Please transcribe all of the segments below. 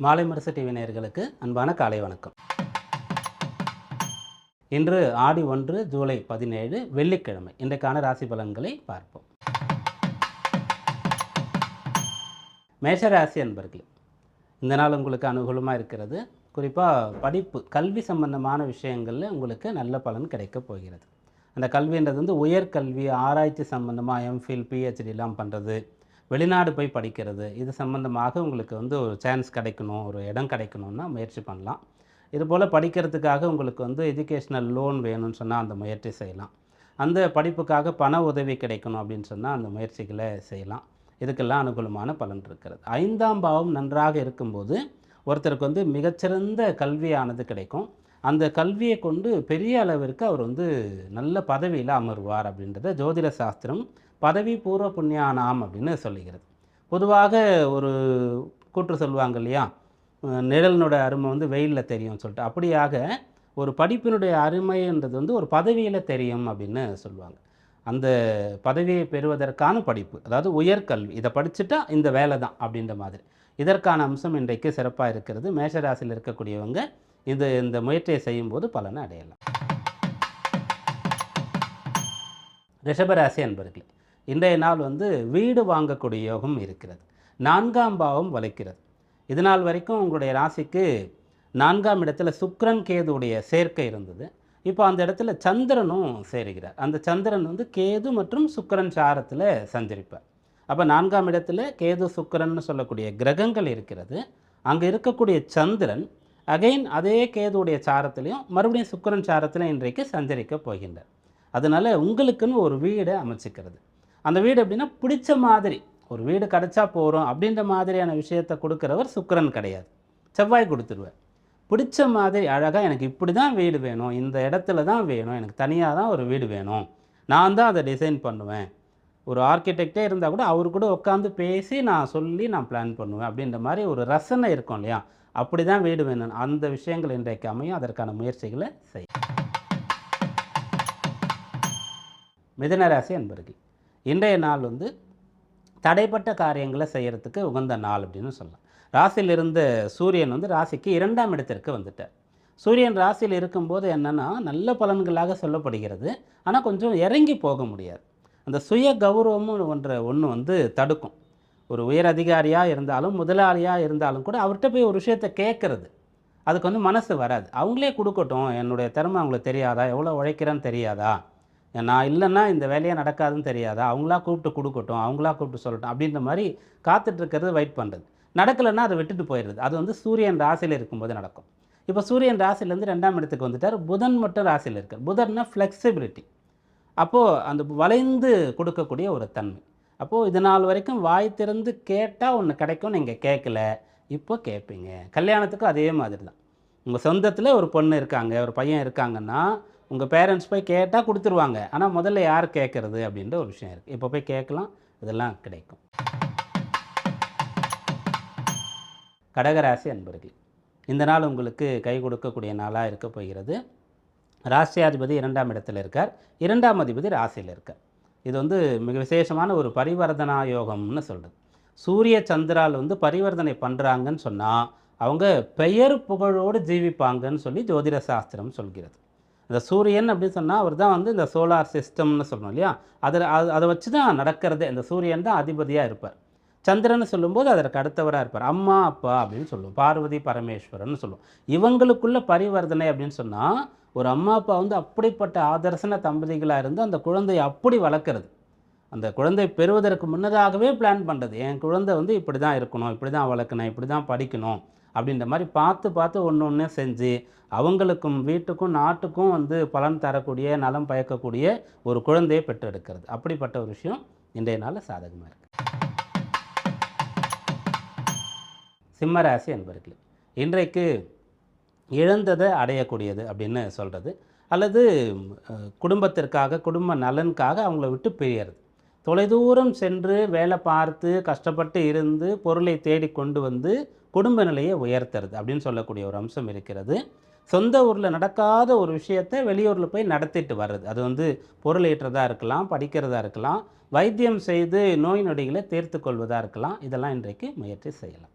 மாலை முரசு டிவி நேயர்களுக்கு அன்பான காலை வணக்கம். இன்று ஆடி 1 ஜூலை 17 வெள்ளிக்கிழமை. இன்றைக்கான ராசி பலன்களை பார்ப்போம். மேஷராசி அன்பர்களே, இந்த நாள் உங்களுக்கு அனுகூலமாக இருக்கிறது. குறிப்பாக படிப்பு, கல்வி சம்பந்தமான விஷயங்களில் உங்களுக்கு நல்ல பலன் கிடைக்கப் போகிறது. அந்த கல்வின்றது உயர்கல்வி, ஆராய்ச்சி சம்பந்தமாக எம்ஃபில், பிஹெச்டிலாம் பண்ணுறது, வெளிநாடு போய் படிக்கிறது, இது சம்பந்தமாக உங்களுக்கு ஒரு சான்ஸ் கிடைக்கணும், ஒரு இடம் கிடைக்கணும்னா முயற்சி பண்ணலாம். இதுபோல் படிக்கிறதுக்காக உங்களுக்கு எஜுகேஷ்னல் லோன் வேணும்னு சொன்னால் அந்த முயற்சி செய்யலாம். அந்த படிப்புக்காக பண உதவி கிடைக்கணும் அப்படின்னு சொன்னால் அந்த முயற்சிகளை செய்யலாம். இதுக்கெல்லாம் அனுகூலமான பலன் இருக்கிறது. 5ஆம் பாவம் நன்றாக இருக்கும்போது ஒருத்தருக்கு மிகச்சிறந்த கல்வியானது கிடைக்கும். அந்த கல்வியை கொண்டு பெரிய அளவிற்கு அவர் நல்ல பதவியில் அமர்வார் அப்படின்றத ஜோதிட சாஸ்திரம் பதவி பூர்வ புண்ணியானாம் அப்படின்னு சொல்லுகிறது. பொதுவாக ஒரு கூற்று சொல்லுவாங்க இல்லையா, நிழலினோட அருமை வெயிலில் தெரியும்னு சொல்லிட்டு, அப்படியாக ஒரு படிப்பினுடைய அருமைன்றது ஒரு பதவியில் தெரியும் அப்படின்னு சொல்லுவாங்க. அந்த பதவியை பெறுவதற்கான படிப்பு, அதாவது உயர்கல்வி, இதை படிச்சுட்டா இந்த வேலை தான் அப்படின்ற மாதிரி, இதற்கான அம்சம் இன்றைக்கு சிறப்பாக இருக்கிறது. மேஷராசியில் இருக்கக்கூடியவங்க இந்த முயற்சியை செய்யும்போது பலனை அடையலாம். ரிஷபராசி அன்பர்களே, இன்றைய நாள் வீடு வாங்கக்கூடிய யோகம் இருக்கிறது. 4ஆம் பாவம் வளைக்கிறது. இது நாள் வரைக்கும் உங்களுடைய ராசிக்கு 4ஆம் இடத்துல சுக்கிரன் கேதுவுடைய சேர்க்கை இருந்தது. இப்போ அந்த இடத்துல சந்திரனும் சேருகிறார். அந்த சந்திரன் கேது மற்றும் சுக்கிரன் சாரத்தில் சஞ்சரிப்பார். அப்போ 4ஆம் இடத்துல கேது சுக்கிரன்னு சொல்லக்கூடிய கிரகங்கள் இருக்கிறது. அங்கே இருக்கக்கூடிய சந்திரன் அகைன் அதே கேதுவுடைய சாரத்திலையும் மறுபடியும் சுக்கிரன் சாரத்திலையும் இன்றைக்கு சஞ்சரிக்க போகின்றார். அதனால் உங்களுக்குன்னு ஒரு வீடை அமைச்சிக்கிறது. அந்த வீடு எப்படின்னா பிடிச்ச மாதிரி, ஒரு வீடு கிடச்சா போகிறோம் அப்படின்ற மாதிரியான விஷயத்தை கொடுக்குறவர் சுக்கிரன் கிடையாது, செவ்வாய் கொடுத்துருவார். பிடிச்ச மாதிரி அழகாக எனக்கு இப்படி தான் வீடு வேணும், இந்த இடத்துல தான் வேணும், எனக்கு தனியாக தான் ஒரு வீடு வேணும், நான் தான் அதை டிசைன் பண்ணுவேன், ஒரு ஆர்கிடெக்டே இருந்தால் கூட அவர் கூட உட்காந்து பேசி நான் சொல்லி நான் பிளான் பண்ணுவேன் அப்படின்ற மாதிரி ஒரு ரசனை இருக்கும் இல்லையா, அப்படி தான் வீடு வேணும். அந்த விஷயங்கள் இன்றைக்கு அமையும். அதற்கான முயற்சிகளை செய்யும். மிதுனராசி அன்பர்கள், இன்றைய நாள் தடைப்பட்ட காரியங்களை செய்கிறதுக்கு உகந்த நாள் அப்படின்னு சொல்லலாம். ராசியில் இருந்த சூரியன் ராசிக்கு 2ஆம் இடத்திற்கு வந்துட்டார். சூரியன் ராசியில் இருக்கும்போது என்னென்னா நல்ல பலன்களாக சொல்லப்படுகிறது. ஆனால் கொஞ்சம் இறங்கி போக முடியாது. அந்த சுய கௌரவமும் ஒன்று தடுக்கும். ஒரு உயர் அதிகாரியாக இருந்தாலும் முதலாளியாக இருந்தாலும் கூட அவர்கிட்ட போய் ஒரு விஷயத்தை கேட்குறது, அதுக்கு மனசு வராது. அவங்களே கொடுக்கட்டும், என்னுடைய திறமை அவங்களுக்கு தெரியாதா, எவ்வளோ உழைக்கிறேன்னு தெரியாதா, நான் இல்லைன்னா இந்த வேலையே நடக்காதுன்னு தெரியாதா, அவங்களா கூப்பிட்டு கொடுக்கட்டும், அவங்களா கூப்பிட்டு சொல்லட்டும் அப்படின்ற மாதிரி காத்துட்ருக்கிறது, வெயிட் பண்ணுறது. நடக்கலைன்னா அதை விட்டுட்டு போயிடுறது. அது சூரியன் ராசியில் இருக்கும்போது நடக்கும். இப்போ சூரியன் ராசிலேருந்து 2ஆம் இடத்துக்கு வந்துட்டார். புதன் மட்டும் ராசியில் இருக்கார். புதன்னா ஃப்ளெக்சிபிலிட்டி, அப்போது அந்த வளைந்து கொடுக்கக்கூடிய ஒரு தன்மை. அப்போது இது நாள் வரைக்கும் வாய் திறந்து கேட்டால் ஒன்று கிடைக்கும், நீங்கள் கேட்கல, இப்போ கேட்பீங்க. கல்யாணத்துக்கும் அதே மாதிரி தான். உங்கள் சொந்தத்தில் ஒரு பொண்ணு இருக்காங்க, ஒரு பையன் இருக்காங்கன்னா உங்கள் பேரண்ட்ஸ் போய் கேட்டால் கொடுத்துருவாங்க. ஆனால் முதல்ல யார் கேட்குறது அப்படின்ற ஒரு விஷயம் இருக்குது. இப்போ போய் கேட்கலாம், இதெல்லாம் கிடைக்கும். கடகராசி அன்பர்கள், இந்த நாள் உங்களுக்கு கை கொடுக்கக்கூடிய நாளாக இருக்க போகிறது. ராசியாதிபதி 2ஆம் இடத்தில் இருக்கார். 2ஆம் அதிபதி ராசியில் இருக்கார். இது மிக விசேஷமான ஒரு பரிவர்த்தனா யோகம்னு சொல்கிறது. சூரிய சந்திரால் பரிவர்த்தனை பண்ணுறாங்கன்னு சொன்னால் அவங்க பெயர் புகழோடு ஜீவிப்பாங்கன்னு சொல்லி ஜோதிட சாஸ்திரம் சொல்கிறது. இந்த சூரியன் அப்படின்னு சொன்னால் அவர் தான் இந்த சோலார் சிஸ்டம்னு சொல்லணும் இல்லையா, அதை வச்சு தான் நடக்கிறது. இந்த சூரியன் தான் அதிபதியாக இருப்பார். சந்திரன் சொல்லும்போது அதற்கு அடுத்தவராக இருப்பார். அம்மா அப்பா அப்படின்னு சொல்லுவோம், பார்வதி பரமேஸ்வரன் சொல்லுவோம். இவங்களுக்குள்ள பரிவர்த்தனை அப்படின்னு சொன்னால் ஒரு அம்மா அப்பா அப்படிப்பட்ட ஆதர்சன தம்பதிகளாக இருந்து அந்த குழந்தையை அப்படி வளர்க்குறது, அந்த குழந்தை பெறுவதற்கு முன்னதாகவே பிளான் பண்ணுறது. என் குழந்தை இப்படி தான் இருக்கணும், இப்படி தான் வளர்க்கணும், இப்படி தான் படிக்கணும் அப்படின்ற மாதிரி பார்த்து பார்த்து ஒன்று ஒன்று செஞ்சு அவங்களுக்கும் வீட்டுக்கும் நாட்டுக்கும் பலன் தரக்கூடிய, நலம் பயக்கக்கூடிய ஒரு குழந்தையை பெற்றெடுக்கிறது. அப்படிப்பட்ட ஒரு விஷயம் இன்றைய நாளில் சாதகமாக இருக்குது. சிம்மராசி என்பவர்களே, இன்றைக்கு இழந்ததை அடையக்கூடியது அப்படின்னு சொல்கிறது, அல்லது குடும்பத்திற்காக, குடும்ப நலனுக்காக அவங்கள விட்டு பிரியறது, தொலைதூரம் சென்று வேலை பார்த்து கஷ்டப்பட்டு இருந்து பொருளை தேடி கொண்டு குடும்ப நிலையை உயர்த்துறது அப்படின்னு சொல்லக்கூடிய ஒரு அம்சம் இருக்கிறது. சொந்த ஊரில் நடக்காத ஒரு விஷயத்தை வெளியூரில் போய் நடத்திட்டு வர்றது, அது பொருள் ஈட்டுறதா இருக்கலாம், படிக்கிறதா இருக்கலாம், வைத்தியம் செய்து நோய் நொடிகளை தீர்த்து கொள்வதாக இருக்கலாம். இதெல்லாம் இன்றைக்கு முயற்சி செய்யலாம்.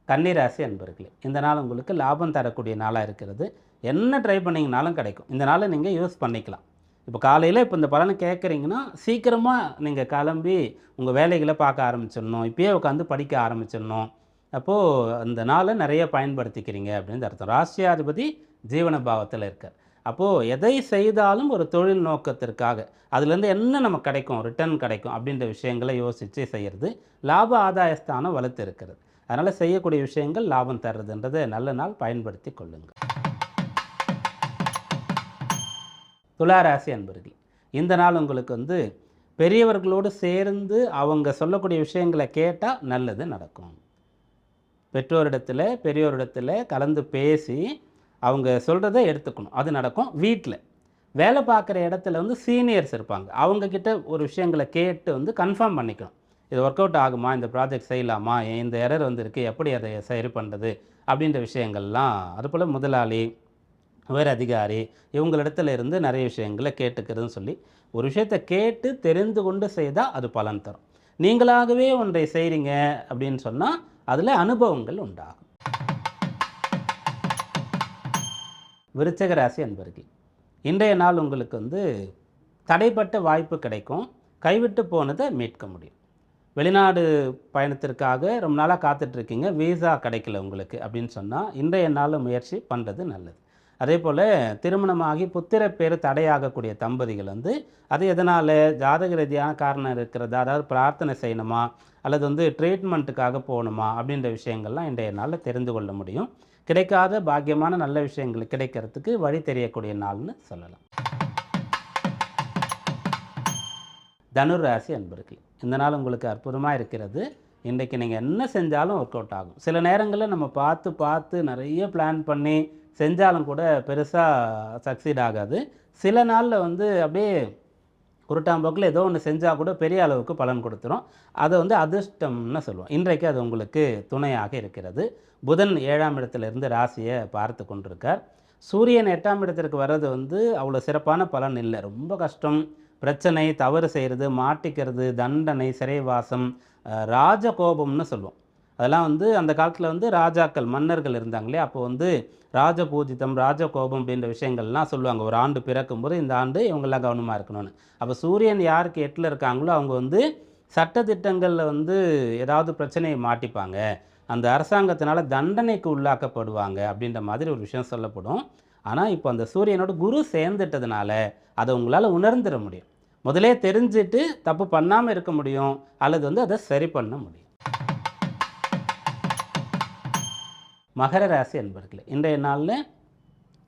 கன்னி ராசி அன்பர்களே, இந்த நாள் உங்களுக்கு லாபம் தரக்கூடிய நாளாக இருக்கிறது. என்ன ட்ரை பண்ணிங்கனாலும் கிடைக்கும். இந்த நாளை நீங்கள் யூஸ் பண்ணிக்கலாம். இப்போ காலையில் இப்போ இந்த பலனை கேட்குறீங்கன்னா, சீக்கிரமாக நீங்கள் கிளம்பி உங்கள் வேலைகளை பார்க்க ஆரம்பிச்சிடணும். இப்பயே உட்காந்து படிக்க ஆரம்பிச்சிடணும். அப்போது அந்த நாளை நிறைய பயன்படுத்திக்கிறீங்க அப்படின்னு அர்த்தம். ராசியாதிபதி ஜீவன பாவத்தில் இருக்கார். அப்போது எதை செய்தாலும் ஒரு தொழில் நோக்கத்திற்காக அதுலேருந்து என்ன நமக்கு கிடைக்கும், ரிட்டர்ன் கிடைக்கும் அப்படின்ற விஷயங்களை யோசித்து செய்கிறது. லாப ஆதாயஸ்தானம் வலுத்து இருக்கிறது. அதனால் செய்யக்கூடிய விஷயங்கள் லாபம் தர்றதுன்றதை நல்ல நாள் பயன்படுத்தி கொள்ளுங்கள். துளாராசி அன்பர்கள், இந்த நாள் உங்களுக்கு வந்து பெரியவர்களோடு சேர்ந்து அவங்க சொல்லக்கூடிய விஷயங்களை கேட்டால் நல்லது நடக்கும். பெரியோரிடத்தில் கலந்து பேசி அவங்க சொல்கிறத எடுத்துக்கணும், அது நடக்கும். வீட்டில் வேலை பார்க்குற இடத்துல வந்து சீனியர்ஸ் இருப்பாங்க, அவங்கக்கிட்ட ஒரு விஷயங்களை கேட்டு வந்து கன்ஃபார்ம் பண்ணிக்கணும். இது ஒர்க் அவுட் ஆகுமா, இந்த ப்ராஜெக்ட் செய்யலாமா, இந்த எரர் வந்திருக்கு, எப்படி அதை சரி பண்ணுறது அப்படின்ற விஷயங்கள்லாம். அதுபோல் முதலாளி, உயர் அதிகாரி இவங்களிடத்துல இருந்து நிறைய விஷயங்களை கேட்டுக்கிறதுன்னு சொல்லி ஒரு விஷயத்தை கேட்டு தெரிந்து கொண்டு செய்தால் அது பலன் தரும். நீங்களாகவே ஒன்றை செய்கிறீங்க அப்படின்னு சொன்னால் அதில் அனுபவங்கள் உண்டாகும். விருச்சிக ராசி அன்பர்கள், இன்றைய நாள் உங்களுக்கு வந்து தடைப்பட்ட வாய்ப்பு கிடைக்கும். கைவிட்டு போனதை மீட்க முடியும். வெளிநாடு பயணத்திற்காக ரொம்ப நாளாக காத்துட்ருக்கீங்க, வீசா கிடைக்கல உங்களுக்கு அப்படின்னு சொன்னால் இன்றைய நாள் முயற்சி பண்ணுறது நல்லது. அதே போல் திருமணமாகி புத்திர பேர் தடையாகக்கூடிய தம்பதிகள் வந்து அது எதனால், ஜாதக ரீதியான காரணம் இருக்கிறதா, அதாவது பிரார்த்தனை செய்யணுமா அல்லது வந்து ட்ரீட்மெண்ட்டுக்காக போகணுமா அப்படின்ற விஷயங்கள்லாம் இன்றைய நாளில் தெரிந்து கொள்ள முடியும். கிடைக்காத பாக்கியமான நல்ல விஷயங்கள் கிடைக்கிறதுக்கு வழி தெரியக்கூடிய நாள்னு சொல்லலாம். தனுர் ராசி அன்பர்கள், இந்த நாள் உங்களுக்கு அற்புதமாக இருக்கிறது. இன்றைக்கு நீங்கள் என்ன செஞ்சாலும் ஒர்க் அவுட் ஆகும். சில நேரங்களில் நம்ம பார்த்து நிறைய பிளான் பண்ணி செஞ்சாலும் கூட பெருசாக சக்சீட் ஆகாது. சில நாளில் வந்து அப்படியே உருட்டாம்போக்கில் ஏதோ ஒன்று செஞ்சால் கூட பெரிய அளவுக்கு பலன் கொடுத்துரும். அதை வந்து அதிர்ஷ்டம்னு சொல்லுவோம். இன்றைக்கு அது உங்களுக்கு துணையாக இருக்கிறது. புதன் 7ஆம் இடத்திலிருந்து ராசியை பார்த்து கொண்டிருக்கார். சூரியன் 8ஆம் இடத்திற்கு வர்றது வந்து அவ்வளோ சிறப்பான பலன் இல்லை. ரொம்ப கஷ்டம், பிரச்சனை, தவறு செய்கிறது, மாட்டிக்கிறது, தண்டனை, சிறைவாசம், ராஜகோபம்னு சொல்லுவோம். அதெல்லாம் வந்து அந்த காலத்தில் வந்து ராஜாக்கள், மன்னர்கள் இருந்தாங்களே, அப்போ வந்து ராஜபூஜிதம், ராஜகோபம் அப்படின்ற விஷயங்கள்லாம் சொல்லுவாங்க. ஒரு ஆண்டு பிறக்கும்போது இந்த ஆண்டு இவங்கெல்லாம் கவனமாக இருக்கணும்னு. அப்போ சூரியன் யாருக்கு 8ல் இருக்காங்களோ அவங்க வந்து சட்டத்திட்டங்களில் வந்து ஏதாவது பிரச்சனையை மாட்டிப்பாங்க, அந்த அரசாங்கத்தினால தண்டனைக்கு உள்ளாக்கப்படுவாங்க அப்படின்ற மாதிரி ஒரு விஷயம் சொல்லப்படும். ஆனால் இப்போ அந்த சூரியனோட குரு சேர்ந்துட்டதுனால அதை உங்களால் உணர்ந்துட முடியும். முதலே தெரிஞ்சுட்டு தப்பு பண்ணாமல் இருக்க முடியும், அல்லது வந்து அதை சரி பண்ண முடியும். மகர ராசி அன்பர்களே, இன்றைய நாளில்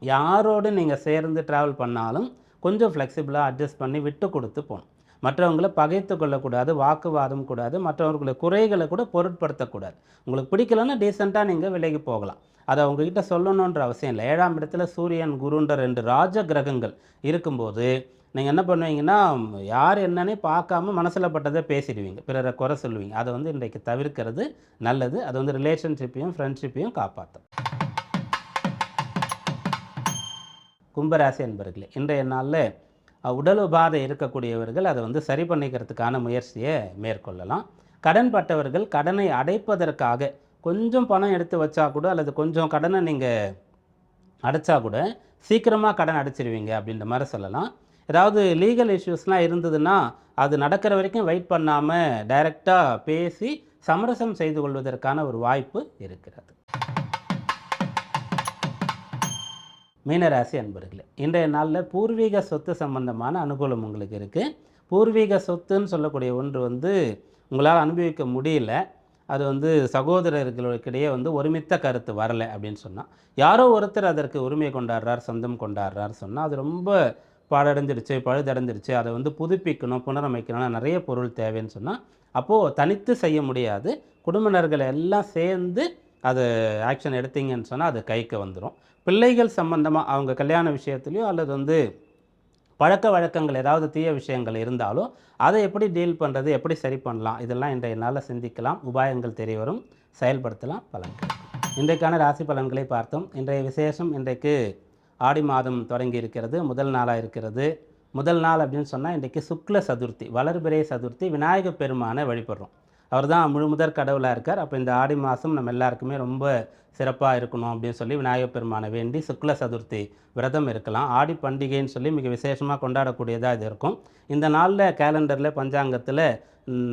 யாரோடு நீங்கள் சேர்ந்து ட்ராவல் பண்ணாலும் கொஞ்சம் ஃப்ளெக்சிபிளாக அட்ஜஸ்ட் பண்ணி விட்டு கொடுத்து போகணும். மற்றவங்களை பகைத்து கொள்ளக்கூடாது, வாக்குவாதம் கூடாது, மற்றவர்களை குறைகளை கூட பொருட்படுத்தக்கூடாது. உங்களுக்கு பிடிக்கலன்னா டீசெண்டாக நீங்கள் விலகி போகலாம். அதை அவங்கக்கிட்ட சொல்லணுன்ற அவசியம் இல்லை. 7ஆம் இடத்துல சூரியன், குருன்ற 2 ராஜ கிரகங்கள் இருக்கும்போது நீங்கள் என்ன பண்ணுவீங்கன்னா, யார் என்னன்னே பார்க்காம மனசில் பட்டதை பேசிடுவீங்க, பிறரை குறை சொல்லுவீங்க. அதை வந்து இன்றைக்கு தவிர்க்கிறது நல்லது. அது வந்து ரிலேஷன்ஷிப்பையும் ஃப்ரெண்ட்ஷிப்பையும் காப்பாற்றும். கும்பராசி என்பர்களே, இன்றைய நாளில் உடல் உபாதை இருக்கக்கூடியவர்கள் அதை வந்து சரி பண்ணிக்கிறதுக்கான முயற்சியை மேற்கொள்ளலாம். கடன் பட்டவர்கள் கடனை அடைப்பதற்காக கொஞ்சம் பணம் எடுத்து வச்சா கூட, அல்லது கொஞ்சம் கடனை நீங்கள் அடைச்சா கூட சீக்கிரமாக கடன் அடைச்சிடுவீங்க அப்படின்ற மாதிரி சொல்லலாம். ஏதாவது லீகல் இஷ்யூஸ்லாம் இருந்ததுன்னா அது நடக்கிற வரைக்கும் வெயிட் பண்ணாமல் டைரெக்டாக பேசி சமரசம் செய்து கொள்வதற்கான ஒரு வாய்ப்பு இருக்கிறது. மீனராசி அன்பர்களே, இன்றைய நாளில் பூர்வீக சொத்து சம்பந்தமான அனுகூலம் உங்களுக்கு இருக்குது. பூர்வீக சொத்துன்னு சொல்லக்கூடிய ஒன்று வந்து உங்களால் அனுபவிக்க முடியல, அது வந்து சகோதரர்களுக்கிடையே வந்து ஒருமித்த கருத்து வரலை அப்படின்னு சொன்னால், யாரோ ஒருத்தர் அதற்கு உரிமை கொண்டாடுறார், சொந்தம் கொண்டாடுறார் சொன்னால் அது ரொம்ப பாழடைஞ்சிருச்சு, பழுதடைஞ்சிருச்சு, அதை வந்து புதுப்பிக்கணும், புனரமைக்கணும், நிறைய பொருள் தேவைன்னு சொன்னால் அப்போது தனித்து செய்ய முடியாது. குடும்பினர்கள் எல்லாம் சேர்ந்து அது ஆக்ஷன் எடுத்தீங்கன்னு சொன்னால் அது கைக்கு வந்துடும். பிள்ளைகள் சம்பந்தமாக அவங்க கல்யாண விஷயத்துலையோ அல்லது வந்து பழக்க வழக்கங்கள் ஏதாவது தீய விஷயங்கள் இருந்தாலும் அதை எப்படி டீல் பண்ணுறது, எப்படி சரி பண்ணலாம், இதெல்லாம் இன்றைய நாளில் சிந்திக்கலாம். உபாயங்கள் தெரிய வரும், செயல்படுத்தலாம், பலன் கிடைக்கும். இன்றைக்கான ராசி பலன்களை பார்த்தோம். இன்றைய விசேஷம், இன்றைக்கு ஆடி மாதம் தொடங்கி இருக்கிறது, முதல் நாளாக இருக்கிறது. முதல் நாள் அப்படின்னு சொன்னால் இன்றைக்கு சுக்ல சதுர்த்தி, வளர்பிறை சதுர்த்தி, விநாயகப் பெருமானை வழிபடுறோம். அவர் தான் முழுமுதற் கடவுளாக இருக்கார். அப்போ இந்த ஆடி மாதம் நம்ம எல்லாருக்குமே ரொம்ப சிறப்பாக இருக்கணும் அப்படின்னு சொல்லி விநாயகப் பெருமானை வேண்டி சுக்ல சதுர்த்தி விரதம் இருக்கலாம். ஆடி பண்டிகைன்னு சொல்லி மிக விசேஷமாக கொண்டாடக்கூடியதாக இது இருக்கும். இந்த நாளில் கேலண்டரில் பஞ்சாங்கத்தில்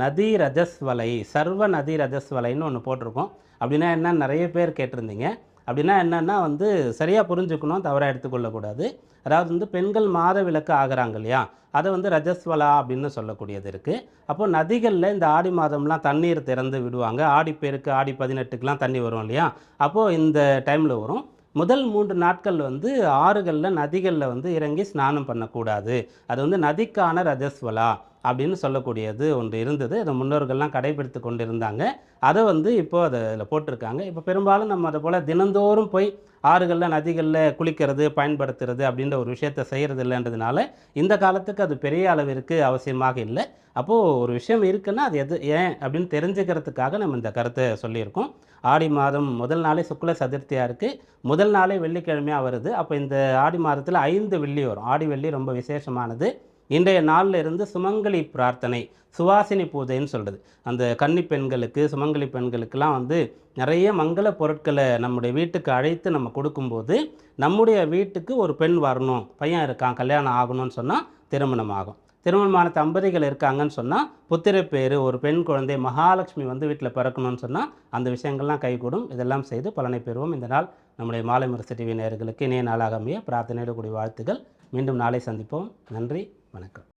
நதி ரஜஸ்வலை, சர்வ நதி ரஜஸ்வலைன்னு ஒன்று போட்டிருக்கோம். அப்படின்னா என்ன, நிறைய பேர் கேட்டிருந்தீங்க. அப்படின்னா என்னென்னா வந்து சரியாக புரிஞ்சுக்கணும், தவறாக எடுத்துக்கொள்ளக்கூடாது. அதாவது வந்து பெண்கள் மாத விலக்கு ஆகிறாங்க இல்லையா, அதை வந்து ரஜஸ்வலா அப்படின்னு சொல்லக்கூடியது இருக்குது. அப்போது நதிகளில் இந்த ஆடி மாதம்லாம் தண்ணீர் திறந்து விடுவாங்க. ஆடிப்பெருக்கு, ஆடி 18க்குலாம் தண்ணி வரும் இல்லையா, அப்போது இந்த டைமில் வரும். முதல் 3 நாட்கள் வந்து ஆறுகளில் நதிகளில் வந்து இறங்கி ஸ்நானம் பண்ணக்கூடாது. அது வந்து நதிக்கான ரஜஸ்வலா அப்படின்னு சொல்லக்கூடியது ஒன்று இருந்தது. அதை முன்னோர்கள்லாம் கடைபிடித்து கொண்டு இருந்தாங்க. அதை வந்து இப்போது அதில் போட்டிருக்காங்க. இப்போ பெரும்பாலும் நம்ம அதை போல் தினந்தோறும் போய் ஆறுகளில் நதிகளில் குளிக்கிறது, பயன்படுத்துறது அப்படின்ற ஒரு விஷயத்தை செய்கிறது இல்லைன்றதுனால இந்த காலத்துக்கு அது பெரிய அளவிற்கு அவசியமாக இல்லை. அப்போது ஒரு விஷயம் இருக்குன்னா அது ஏன் அப்படின்னு தெரிஞ்சுக்கிறதுக்காக நம்ம இந்த கருத்தை சொல்லியிருக்கோம். ஆடி மாதம் முதல் நாளே சுக்ல சதுர்த்தியாக இருக்குது. முதல் நாளே வெள்ளிக்கிழமையாக வருது. அப்போ இந்த ஆடி மாதத்தில் 5 வெள்ளி வரும். ஆடி வெள்ளி ரொம்ப விசேஷமானது. இன்றைய நாளில் இருந்து சுமங்கலி பிரார்த்தனை, சுவாசினி பூஜைன்னு சொல்கிறது. அந்த கன்னி பெண்களுக்கு, சுமங்கலி பெண்களுக்கெல்லாம் வந்து நிறைய மங்கள பொருட்களை நம்முடைய வீட்டுக்கு அழைத்து நம்ம கொடுக்கும்போது, நம்முடைய வீட்டுக்கு ஒரு பெண் வரணும், பையன் இருக்கான், கல்யாணம் ஆகணும்னு சொன்னால் திருமணம் ஆகும். திருமணமான தம்பதிகள் இருக்காங்கன்னு சொன்னால் புத்திரப்பேறு, ஒரு பெண் குழந்தை மகாலட்சுமி வந்து வீட்டில் பிறக்கணும்னு சொன்னால் அந்த விஷயங்கள்லாம் கைகூடும். இதெல்லாம் செய்து பலனை பெறுவோம். இந்த நாள் நம்முடைய மாலை முரசு டிவி நேயர்களுக்கு இனிய நாளாக அமைய பிரார்த்தனையோடு கூடிய வாழ்த்துக்கள். மீண்டும் நாளை சந்திப்போம். நன்றி, வணக்கம்.